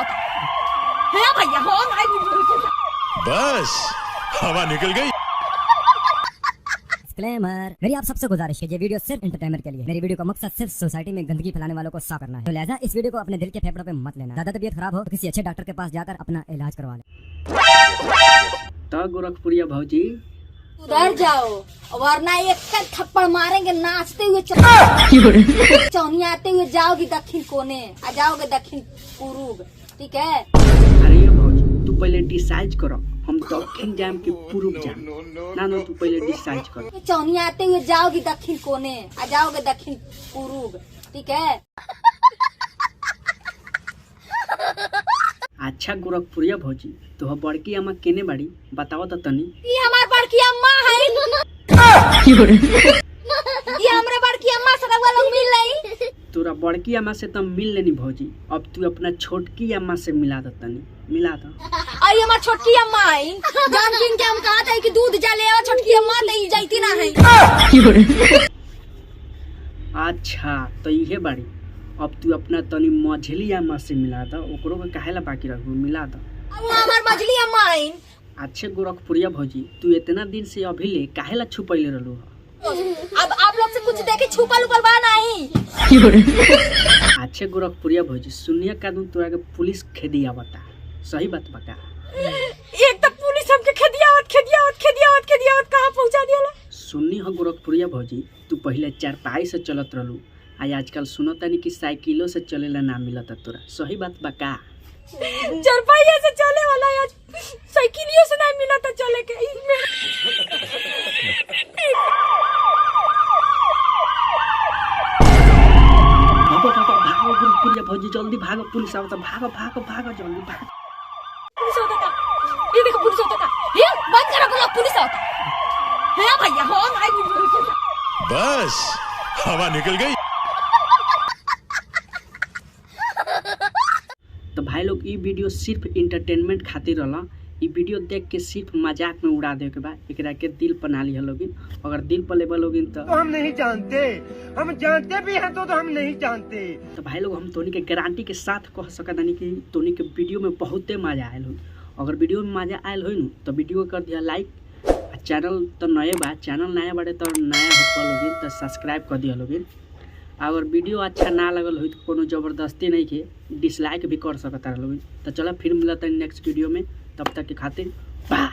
है भैया हो बस हवा निकल गई। डिस्क्लेमर, मेरी आप सबसे गुजारिश है, ये वीडियो सिर्फ एंटरटेनमेंट के लिए। मेरी वीडियो का मकसद सिर्फ सोसाइटी में गंदगी फैलाने वालों को साफ करना है, तो लिहाजा इस वीडियो को अपने दिल के फेफड़ों पे मत लेना। ज्यादा तबीयत खराब हो तो किसी अच्छे डॉक्टर के पास जाकर अपना इलाज करवा ले। तो गोरखपुरिया भौजी उधर जाओ, वरना एक थप्पड़ मारेंगे नाचते हुए चौनियाते हुए जाओगी दक्षिण कोने, आ जाओगे दक्षिण पूर्व, ठीक है? अरे भौजी तू पहले डिसाइड करो, हम दक्षिण जाम के पूर्व जाम। ना तू पहले डिसाइड करो। चौनियाते हुए जाओगी दक्षिण कोने, आ जाओगे दक्षिण पूर्व, ठीक है? अच्छा गोरखपुरिया भौजी तो बड़की अम्मा केने बाड़ी बताओ तो तनी। ये हमार बड़की अम्मा है। ये हमरे बड़की अम्मा से रउआ लोग मिल रही। तोरा बड़की अम्मा से तो मिल लेनी भौजी, अब तू अपना छोटकी अम्मा से मिला दो तनी, मिला दो। और ये हमार छोटकी अम्मा है, जान किन के हम कहा था कि दूध जा ले आओ, छोटकी अम्मा नहीं जाती ना है। अच्छा तो ये बाड़ी, अब तू अपना तनी मझली अम्मा से मिला दो, ओकरो के काहे ला बाकी रखबू, मिला दो। अब हमार मझली अम्मा है। अच्छे गोरखपुरिया भौजी तू इतना दिन से अभी ले काहे ला छुपैले रहलू? अब आप लोग से कुछ देखे छुपल उपल बा नहीं। अच्छे गोरखपुरिया भौजी सुनिए का दूं तोरा के पुलिस खेदिया बता, सही बात बता? एक तो पुलिस हमके खेदियावत कहां पहुंचा दिया। सुननी हो गोरखपुरिया भौजी तू पहले चारपाई से चलत रहलू, आज आजकल सुनो तनी कि साइकिलों से चलेला ना मिलता तोरा, सही बात बा का? चारपाई से चले वाला आज साइकिलियों से नहीं मिला था चले के। भागो गोरखपुरिया भौजी जल्दी भागो, पुलिस आवता, भागो भागो भागो जल्दी भागो। पुलिस होता था, ये देखो पुलिस होता था, ये बंद करो बोलो पुलिस होता है भैया हो नहीं। बस हवा निकल गई। तो भाई लोग ये वीडियो सिर्फ इंटरटेनमेंट खातिर रहला, ये वीडियो देख के सिर्फ मजाक में उड़ा दे के बाद एकरा के दिल पर ना लिया लोगिन, अगर दिल पर लेबल लोगिन तो हम नहीं जानते, हम जानते भी हैं तो हम नहीं जानते। तो भाई लोग हम तोनी के गारंटी के साथ कह सकतानी कि तोनी के वीडियो में बहुते मजा आयल हो। अगर वीडियो में मजा आयल हो तो वीडियो कर दिया लाइक, चैनल तो नए बा, चैनल नया बाटे तो नया हो लोगिन तो सब्सक्राइब कर दिया लोगिन। अगर वीडियो अच्छा ना लगल हो तो कोनो जबरदस्ती नहीं के डिसलाइक भी कर सकता लोगिन। तो चलो फिर मिलता है नेक्स्ट वीडियो में, तब तक के खातिर बाय।